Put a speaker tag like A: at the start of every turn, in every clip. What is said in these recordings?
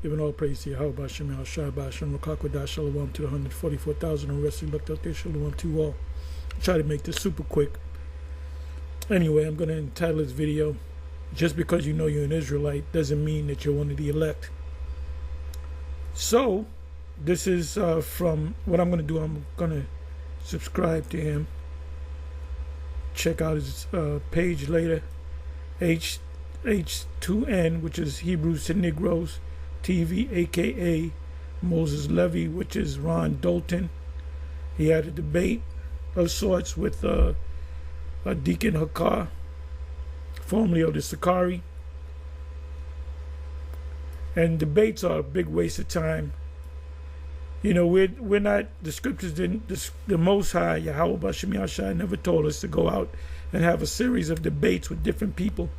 A: Giving all praise to Yahweh, Shem, Shai, Shem, Rakakwada, Shalom to the 144,000 who rest looked out there. Shalom to all. I'll try to make this super quick. Anyway, I'm going to entitle this video, Just Because You Know You're an Israelite Doesn't Mean That You're One of the Elect. So, this is from what I'm going to do. I'm going to subscribe to him. Check out his page later. H2N, which is Hebrews to Negroes TV, aka Moses Levy, which is Ron Dalton. He had a debate of sorts with Deacon Hakar, formerly of the Sakari. And debates are a big waste of time. You know, we're not, the scriptures didn't, the Most High, Yahweh Bashem Yashai, never told us to go out and have a series of debates with different people.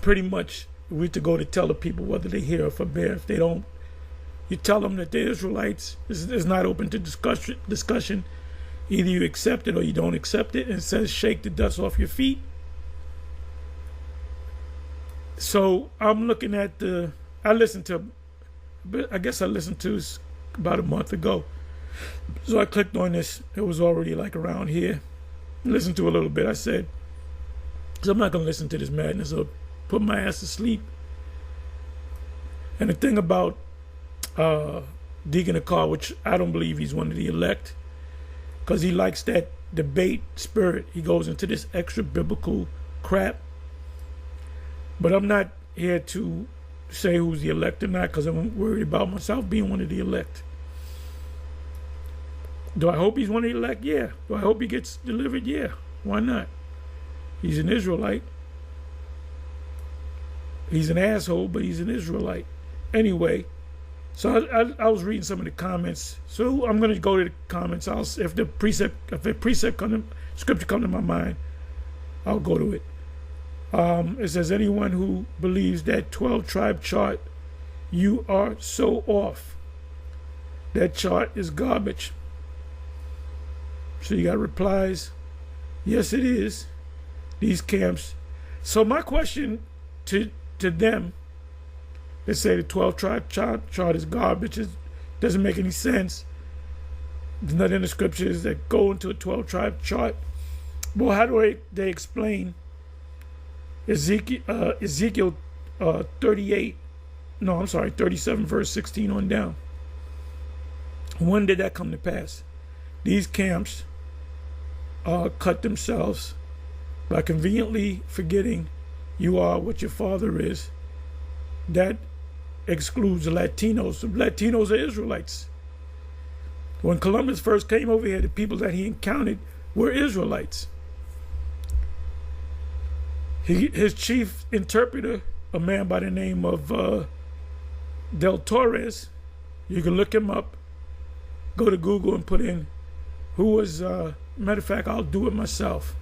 A: Pretty much, we to go to tell the people whether they hear or forbear. If they don't, you tell them that they're Israelites. It's not open to discussion. Either you accept it or you don't accept it. And it says, shake the dust off your feet. So I'm looking at I listened to about a month ago. So I clicked on this. It was already like around here. Listened to a little bit. I said, so I'm not going to listen to this madness or put my ass to sleep. And the thing about Deacon Hakar, which I don't believe he's one of the elect, because he likes that debate spirit. He goes into this extra biblical crap. But I'm not here to say who's the elect or not, because I'm worried about myself being one of the elect. Do I hope he's one of the elect? Yeah. Do I hope he gets delivered? Yeah. Why not? He's an Israelite. He's an asshole, but he's an Israelite. Anyway, so I was reading some of the comments. So I'm going to go to the comments. If a scripture comes to my mind, I'll go to it. It says, anyone who believes that 12-tribe chart, you are so off. That chart is garbage. So you got replies. Yes, it is. These camps. So my question to them, they say the 12-tribe chart is garbage. It doesn't make any sense. There's nothing in the scriptures that go into a 12-tribe chart. Well, how do they explain Ezekiel 37 verse 16 on down? When did that come to pass? These camps cut themselves by conveniently forgetting you are what your father is. That excludes the Latinos. The Latinos are Israelites. When Columbus first came over here, the people that he encountered were Israelites. His chief interpreter, a man by the name of Del Torres, you can look him up, go to Google and put in who was, matter of fact, I'll do it myself.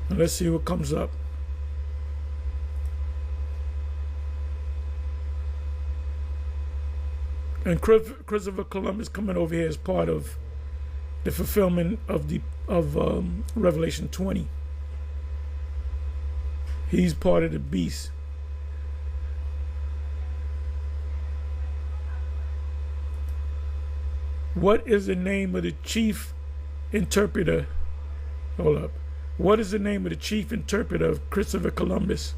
A: And let's see what comes up. And Christopher Columbus coming over here as part of the fulfillment of Revelation 20. He's part of the beast. What is the name of the chief interpreter? Hold up. What is the name of the chief interpreter of Christopher Columbus?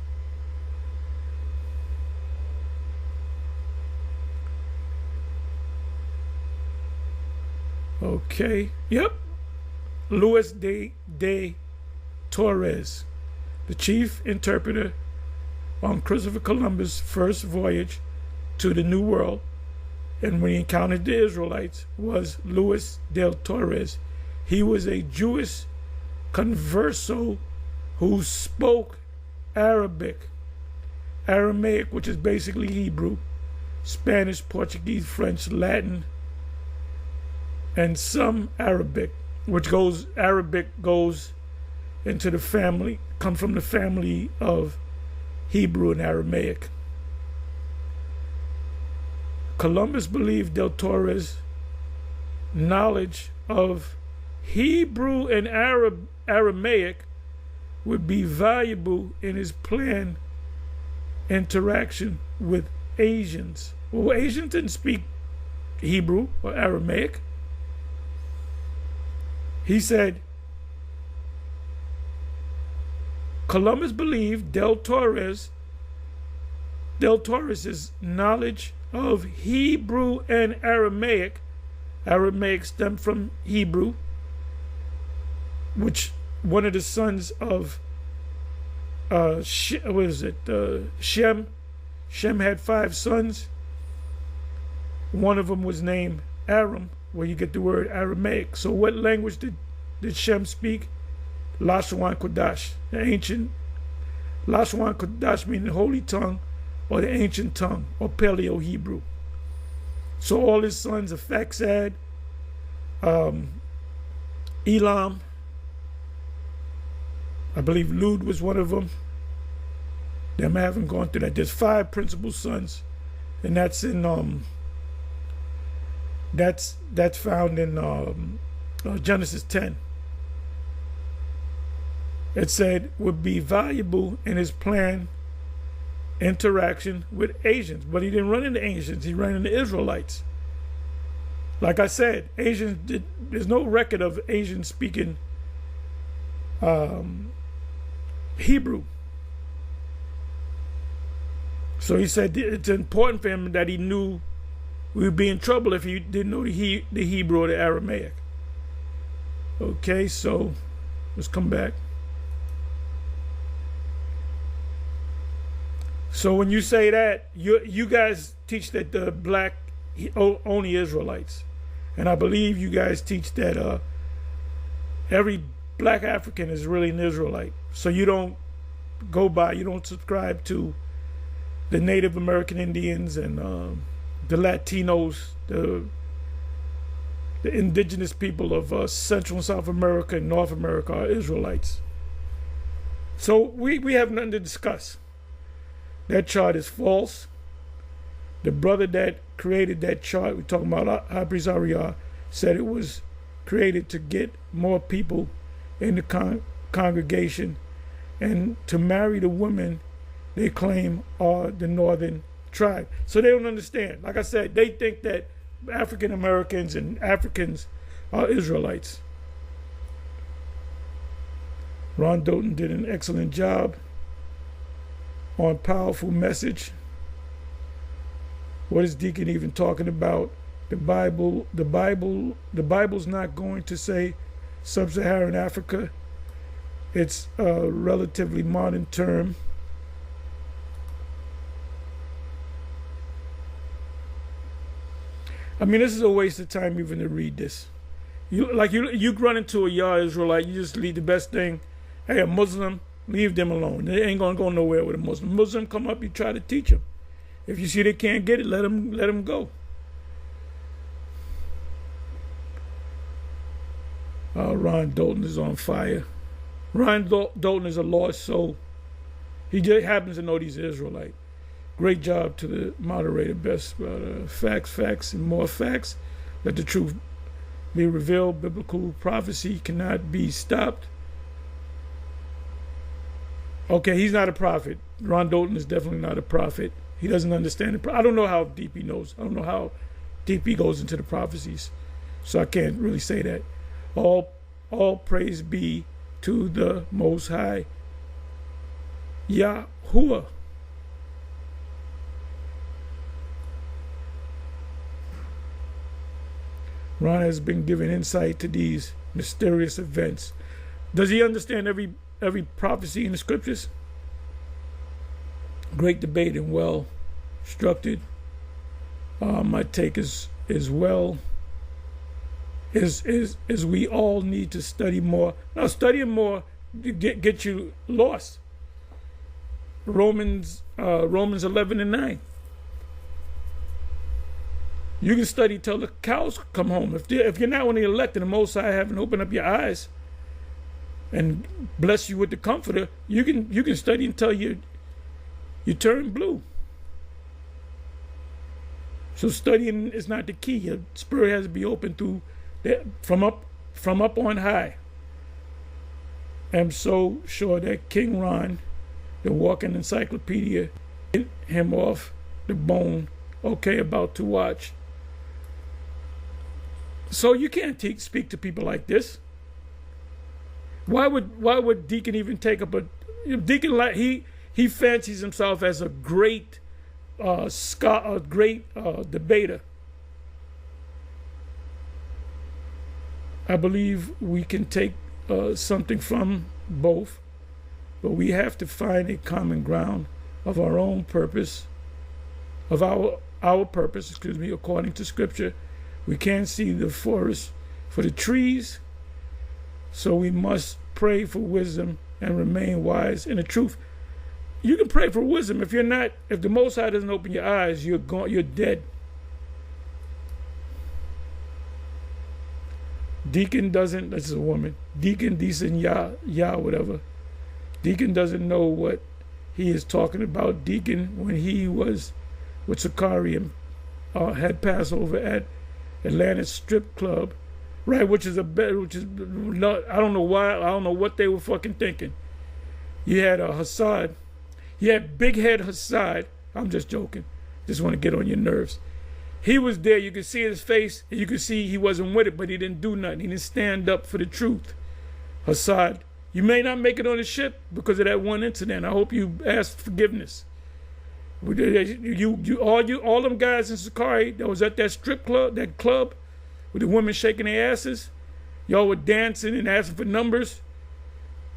A: Okay. Yep. Luis de Torres, the chief interpreter on Christopher Columbus' first voyage to the New World, and when he encountered the Israelites, was Luis de Torres. He was a Jewish converso who spoke Aramaic, which is basically Hebrew, Spanish, Portuguese, French, Latin, and some Arabic, Arabic goes into the family, come from the family of Hebrew and Aramaic. Columbus believed Del Torres' knowledge of Hebrew and Aramaic would be valuable in his planned interaction with Asians. Well, Asians didn't speak Hebrew or Aramaic. He said, Columbus believed Del Torres's knowledge of Hebrew and Aramaic stemmed from Hebrew, which one of the sons of Shem. Shem had 5 sons. One of them was named Aram, where you get the word Aramaic. So what language did Shem speak? Lashon Kodash, the ancient Lashon Kodash, meaning holy tongue, or the ancient tongue, or Paleo Hebrew. So all his sons are Faxad, Elam, I believe Lud was one of them. Them I haven't gone through that. There's 5 principal sons, and that's in that's found in Genesis 10. It said would be valuable in his planned interaction with Asians, but he didn't run into Asians. He ran into Israelites. Like I said, there's no record of Asians speaking Hebrew. So he said it's important for him that he knew we would be in trouble if he didn't know the Hebrew or the Aramaic. Okay, so let's come back. So when you say that, you guys teach that the black only Israelites. And I believe you guys teach that every black African is really an Israelite. So you don't subscribe to the Native American Indians and the Latinos, the indigenous people of Central and South America and North America are Israelites. So we have nothing to discuss. That chart is false. The brother that created that chart, we're talking about High Priest Ariah, said it was created to get more people in the congregation and to marry the women they claim are the northern tribe. So they don't understand. Like I said, they think that African Americans and Africans are Israelites. Ron Doughton did an excellent job on powerful message. What is Deacon even talking about? The Bible's not going to say sub-Saharan Africa. It's a relatively modern term. I mean, this is a waste of time even to read this. You run into a Yah Israelite, you just leave the best thing. Hey, a Muslim, leave them alone. They ain't gonna go nowhere with a Muslim. Muslim come up, you try to teach them. If you see they can't get it, let them go. Ron Doughton is on fire. Ron Doughton is a lost soul. He just happens to know he's an Israelite. Great job to the moderator, best facts, and more facts. Let the truth be revealed. Biblical prophecy cannot be stopped. Okay, he's not a prophet. Ron Doughton is definitely not a prophet. He doesn't understand it. I don't know how deep he knows. I don't know how deep he goes into the prophecies. So I can't really say that. All praise be to the Most High, Yahuwah. Ron has been given insight to these mysterious events. Does he understand every prophecy in the scriptures? Great debate and well structured. My take is well is we all need to study more. Now, studying more get you lost. Romans 11:9. You can study till the cows come home. If you're not one of the elected, the Most High haven't opened up your eyes and bless you with the Comforter, you can study until you turn blue. So studying is not the key. Your spirit has to be open from up on high. am so sure that King Ron, the walking encyclopedia, hit him off the bone. Okay, about to watch. So you can't speak to people like this. Why would Deacon even take up a Deacon? Like he fancies himself as a great a great debater. I believe we can take something from both, but we have to find a common ground of our own purpose, of our purpose, according to Scripture. We can't see the forest for the trees, so we must pray for wisdom and remain wise in the truth. You can pray for wisdom. If the Most High doesn't open your eyes, you're dead. Deacon doesn't, this is a woman, Deacon, whatever. Deacon doesn't know what he is talking about. Deacon, when he was with Sakari, had Passover at Atlantis Strip Club, right, which is not, I don't know why, I don't know what they were fucking thinking. You had Hassad, you had Big Head Hassad, I'm just joking, just want to get on your nerves. He was there, you could see his face, and you could see he wasn't with it, but he didn't do nothing, he didn't stand up for the truth. Hassad, you may not make it on the ship because of that one incident. I hope you asked forgiveness. All them guys in Sakari that was at that strip club, that club, with the women shaking their asses, y'all were dancing and asking for numbers.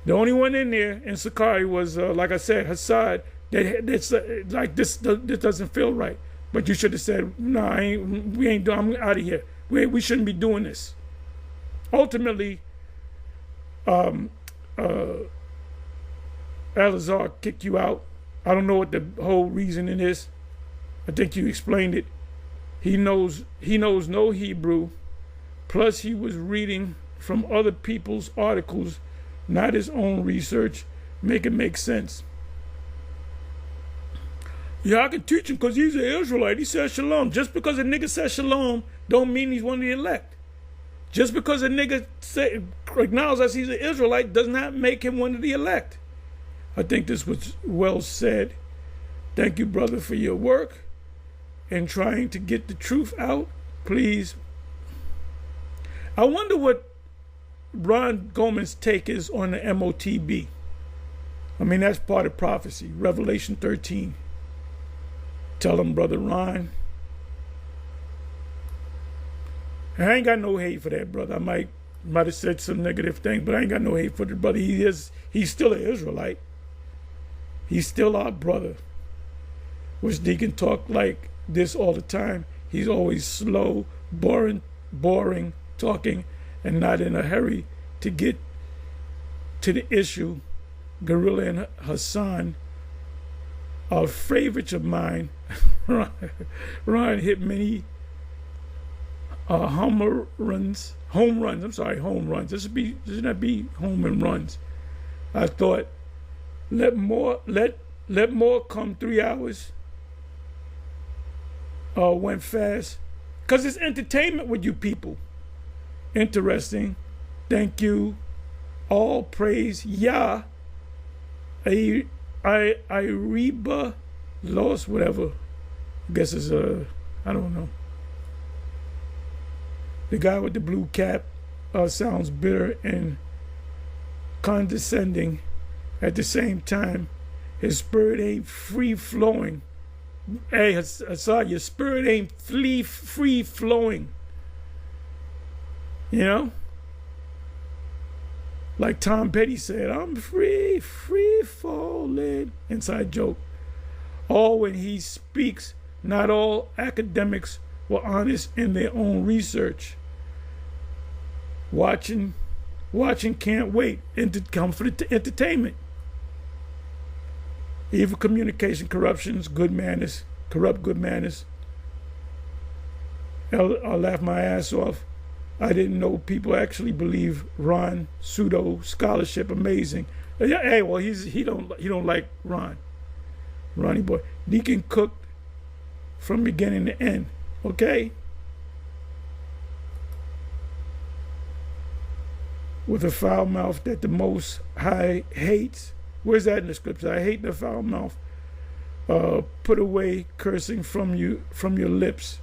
A: The only one in there in Sakari was, like I said, Hassad. That's like this doesn't feel right. But you should have said, no, I'm out of here. We shouldn't be doing this. Ultimately, Alazar kicked you out. I don't know what the whole reasoning is. I think you explained it. He knows no Hebrew. Plus, he was reading from other people's articles, not his own research. Make it make sense. Yeah, I can teach him because he's an Israelite. He says shalom. Just because a nigga says shalom don't mean he's one of the elect. Just because a nigga acknowledges he's an Israelite does not make him one of the elect. I think this was well said. Thank you, brother, for your work and trying to get the truth out. Please. I wonder what Ron Goldman's take is on the MOTB. I mean, that's part of prophecy, Revelation 13. Tell him, Brother Ron. I ain't got no hate for that brother. I might have said some negative things, but I ain't got no hate for the brother. He's still an Israelite. He's still our brother. Which Deacon talk like this all the time. He's always slow, boring talking, and not in a hurry to get to the issue. Gorilla and Hassan are favorites of mine. Ron hit many home runs. This should not be home and runs. I thought, let more come 3 hours. Went fast. Because it's entertainment with you people. Interesting. Thank you. All praise Yah. I Reba lost whatever. I guess it's I don't know. The guy with the blue cap sounds bitter and condescending. At the same time, his spirit ain't free flowing. Hey, Hassad, your spirit ain't free flowing. You know? Like Tom Petty said, I'm free falling. Inside joke. All when he speaks, not all academics were honest in their own research. Watching can't wait to come for the entertainment. Evil communication, corruptions, good manners, corrupt good manners. I'll laugh my ass off. I didn't know people actually believe Ron pseudo scholarship amazing. Hey, well he don't like Ron. Ronnie boy. Deacon cooked from beginning to end. Okay? with a foul mouth that the Most High hates. Where's that in the scripture? I hate the foul mouth. Put away cursing from your lips.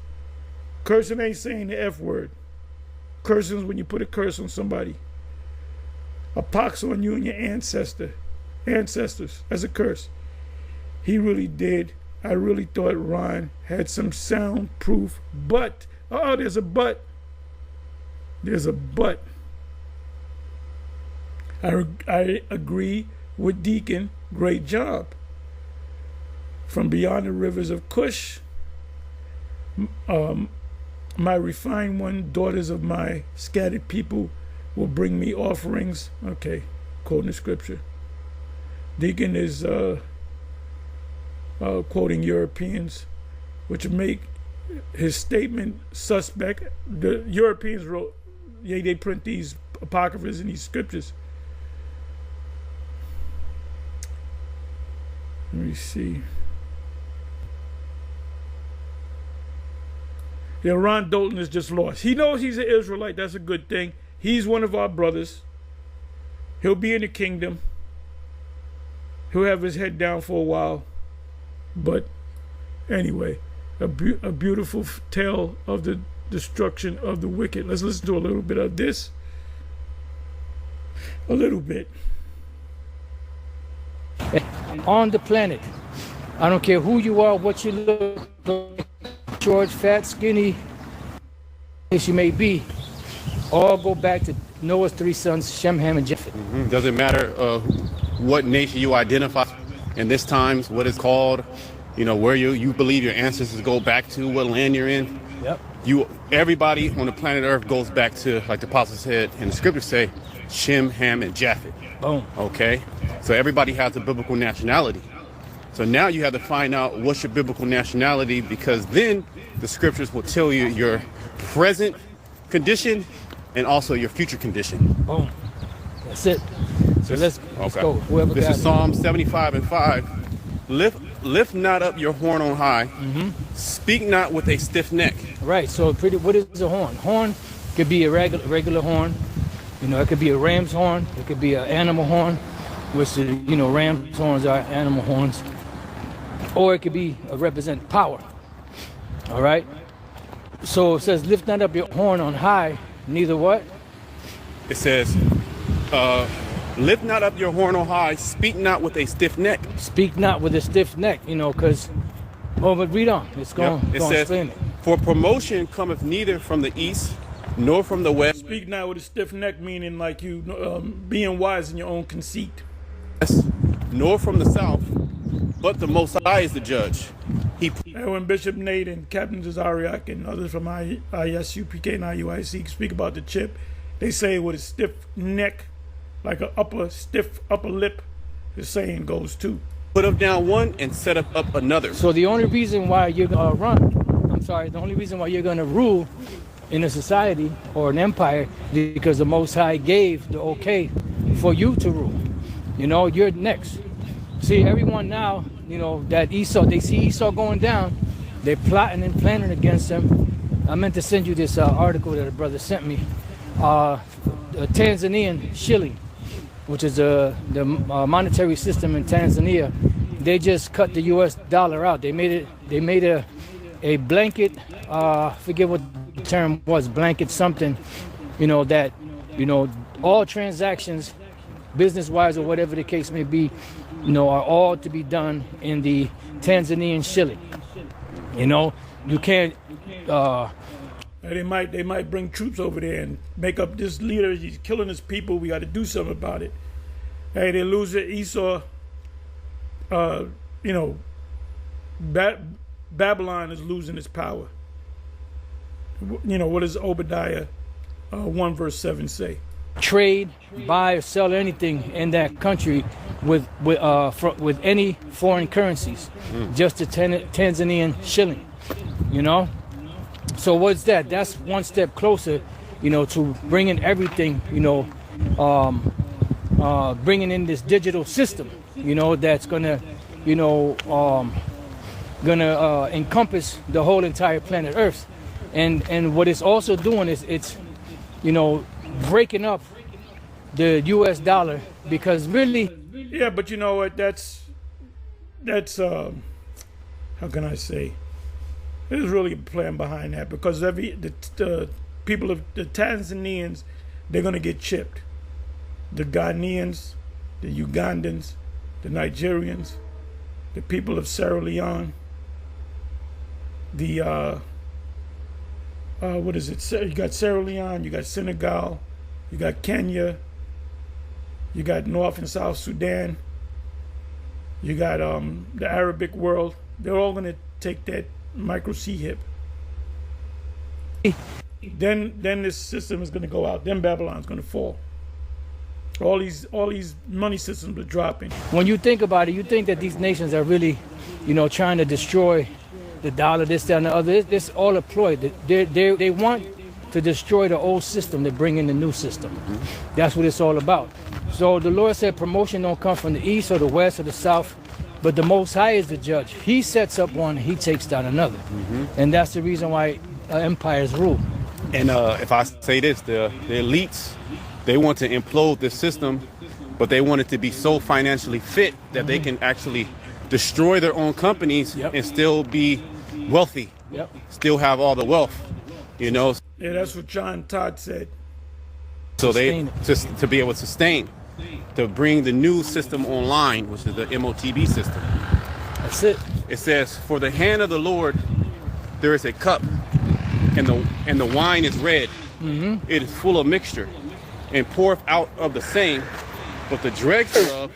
A: Cursing ain't saying the F word. Cursing is when you put a curse on somebody. A pox on you and your ancestors. That's a curse. He really did. I really thought Ron had some soundproof, but there's a but. There's a but. I agree with Deacon. Great job. From beyond the rivers of Cush, my refined one, daughters of my scattered people, will bring me offerings. Okay, quoting the scripture. Deacon is quoting Europeans, which make his statement suspect. The Europeans wrote, they print these apocryphas and these scriptures. Let me see. Yeah, Ron Dalton is just lost. He knows he's an Israelite. That's a good thing. He's one of our brothers. He'll be in the kingdom. He'll have his head down for a while. But anyway, a beautiful tale of the destruction of the wicked. Let's listen to a little bit of this. A little bit.
B: On the planet, I don't care who you are, what you look like, short, fat, skinny, as you may be, all go back to Noah's three sons, Shem, Ham, and Japheth.
C: Doesn't matter what nation you identify in this times, what it's called, where you believe your ancestors go back to, what land you're in.
B: Yep.
C: Everybody on the planet Earth goes back to, like the apostle said, and the scriptures say, Shem, Ham, and Japheth.
B: Boom.
C: Okay? So everybody has a biblical nationality. So now you have to find out what's your biblical nationality, because then the scriptures will tell you your present condition and also your future condition.
B: Boom. That's it. So let's go. Whoever
C: this
B: got
C: is Psalm 75:5. Lift not up your horn on high.
B: Mm-hmm.
C: Speak not with a stiff neck.
B: Right. So what is a horn? Horn could be a regular horn. It could be a ram's horn. It could be an animal horn, which ram's horns are animal horns. Or it could be represent power. All right. So it says, lift not up your horn on high, neither what?
C: It says, lift not up your horn on high, speak not with a stiff neck.
B: Speak not with a stiff neck, because, but read on. It's going to explain it.
C: For promotion cometh neither from the east, nor from the west.
A: Speak not with a stiff neck, meaning like you being wise in your own conceit.
C: Nor from the south, but the Most High is the judge.
A: And when Bishop Nate and Captain Zariak and others from ISU, PK, and IUIC speak about the chip, they say with a stiff neck, like a stiff upper lip, the saying goes too.
C: Put up down one and set up another.
B: So the only reason why you're going to the only reason why you're going to rule in a society or an empire is because the Most High gave the okay for you to rule. You're next. See, everyone now, that Esau, they see Esau going down, they're plotting and planning against him. I meant to send you this article that a brother sent me. The Tanzanian shilling, which is the monetary system in Tanzania, they just cut the U.S. dollar out. They made a blanket, forget what the term was, blanket something, that, all transactions, business-wise or whatever the case may be, are all to be done in the Tanzanian shilling. You can't.
A: They might bring troops over there and make up this leader. He's killing his people. We got to do something about it. Hey, they lose it. Esau. Babylon is losing its power. What does Obadiah 1 verse 7 say?
B: Trade, buy or sell anything in that country with any foreign currencies, just the Tanzanian shilling. So what's that? That's one step closer, to bringing everything, bringing in this digital system, that's gonna encompass the whole entire planet Earth, and what it's also doing is it's breaking up the U.S. dollar, because really,
A: Yeah, but you know what? That's how can I say? There's really a plan behind that, because the people of the Tanzanians, they're gonna get chipped. The Ghanaians, the Ugandans, the Nigerians, the people of Sierra Leone, the what is it? You got Sierra Leone, you got Senegal, you got Kenya, you got North and South Sudan, you got the Arabic world. They're all gonna take that micro C hip. Then this system is gonna go out. Then Babylon's gonna fall. All these money systems are dropping.
B: when you think about it, you think that these nations are really, trying to destroy the dollar, this, that, and the other. This all a ploy. They want to destroy the old system to bring in the new system. That's what it's all about. So the Lord said promotion don't come from the east or the west or the south, but the Most High is the judge. He sets up one, he takes down another. And that's the reason why empires rule.
C: And if I say this, the elites, they want to implode this system, but they want it to be so financially fit that they can actually destroy their own companies and still be wealthy, still have all the wealth,
A: Yeah, that's what John Todd said.
C: So they to be able to sustain, to bring the new system online, which is the MOTB system.
B: That's it.
C: It says, "For the hand of the Lord there is a cup, and the wine is red. It is full of mixture, and poureth out of the same. But the dregs thereof,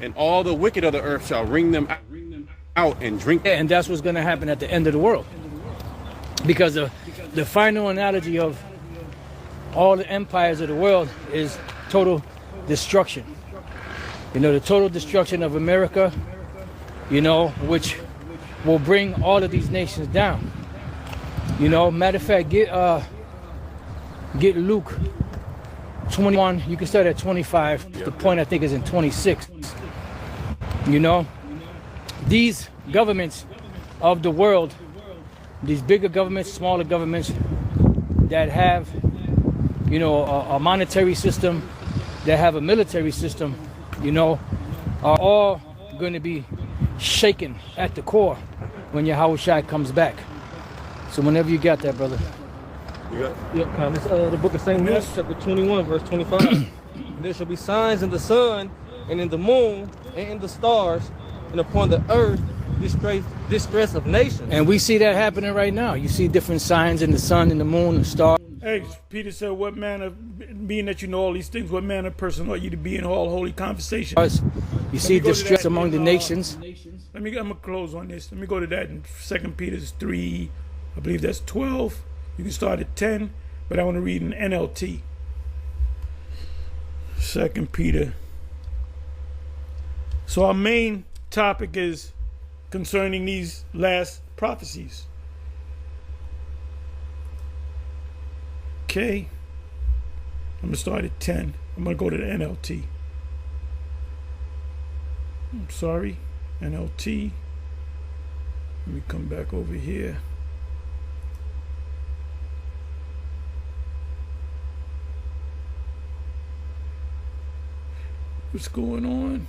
C: and all the wicked of the earth shall wring them out and drink."
B: And that's what's going to happen at the end of the world. Because the final analogy of all the empires of the world is total destruction. The total destruction of America, which will bring all of these nations down. Matter of fact, get Luke 21. You can start at 25. The point I think is in 26. These governments of the world, these bigger governments, smaller governments that have, a monetary system, that have a military system, are all going to be shaken at the core when Yahushua comes back. So whenever you got that, brother.
D: Yep, Con. It's the book of St. Luke, chapter 21, verse 25. There shall be signs in the sun, and in the moon, and in the stars, and upon the earth, distress of nations.
B: And we see that happening right now. You see different signs in the sun, in the moon, and stars.
A: Hey, Peter said, what manner, being that you know all these things, what manner of person ought you to be in all holy conversation?
B: You see distress among the nations.
A: I'm going to close on this. Let me go to that in 2 Peter 3, I believe that's 12. You can start at 10, but I want to read an NLT. 2 Peter. So our main topic is concerning these last prophecies. Okay. I'm going to start at 10. I'm going to go to the NLT. I'm sorry. NLT. Let me come back over here. What's going on?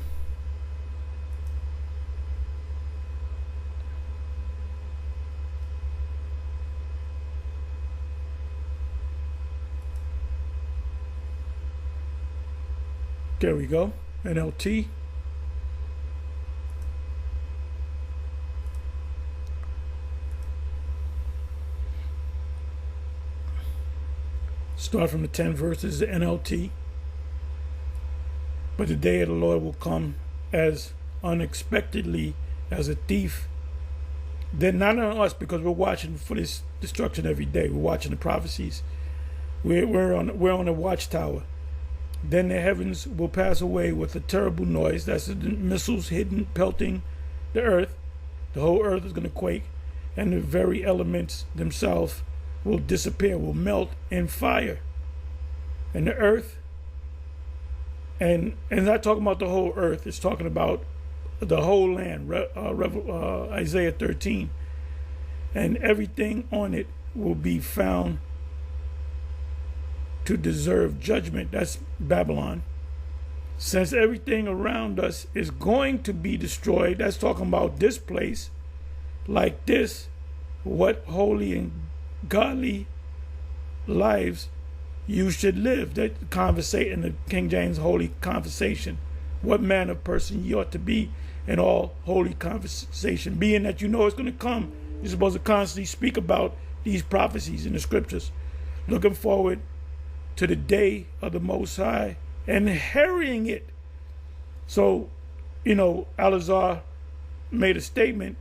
A: There we go. NLT. Start from the 10 verses, the NLT. But the day of the Lord will come as unexpectedly as a thief. Then not on us, because we're watching for this destruction every day. We're watching the prophecies. We're on a watchtower. Then the heavens will pass away with a terrible noise. That's the missiles hidden, pelting the earth. The whole earth is going to quake, and the very elements themselves will disappear, will melt in fire. And the earth, and not talking about the whole earth, it's talking about the whole land, Isaiah 13. And everything on it will be found to deserve judgment. That's Babylon. Since everything around us is going to be destroyed, that's talking about this place, like this, what holy and godly lives you should live. That conversate in the King James holy conversation. What manner of person you ought to be in all holy conversation. Being that you know it's going to come, you're supposed to constantly speak about these prophecies in the scriptures. Looking forward to the day of the Most High and hurrying it. So, Al-Azhar made a statement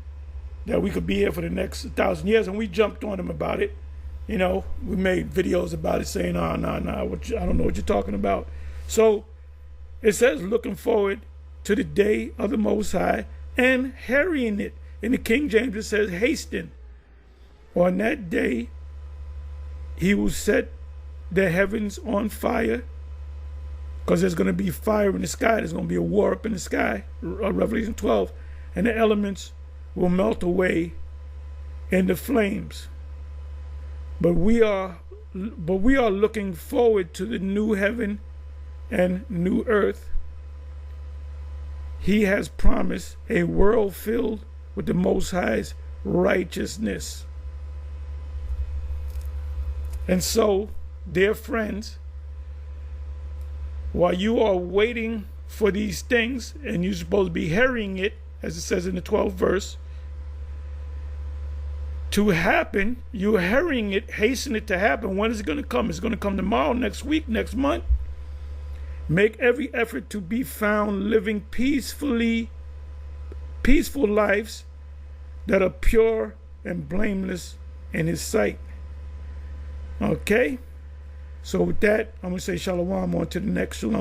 A: that we could be here for the next 1,000 years, and we jumped on him about it. We made videos about it saying, no, I don't know what you're talking about. So it says, looking forward to the day of the Most High and hurrying it. In the King James, it says, hasten. On that day, he will set the heavens on fire, because there's going to be fire in the sky. There's going to be a war up in the sky, Revelation 12. And the elements will melt away in the flames. But we are looking forward to the new heaven and new earth. He has promised a world filled with the Most High's righteousness. And so, dear friends, while you are waiting for these things, and you're supposed to be hurrying it, as it says in the 12th verse, to happen, you're hurrying it, hasten it to happen. When is it going to come? It's going to come tomorrow, next week, next month. Make every effort to be found living peaceful lives that are pure and blameless in His sight. Okay? So with that, I'm going to say shalom on to the next shalom.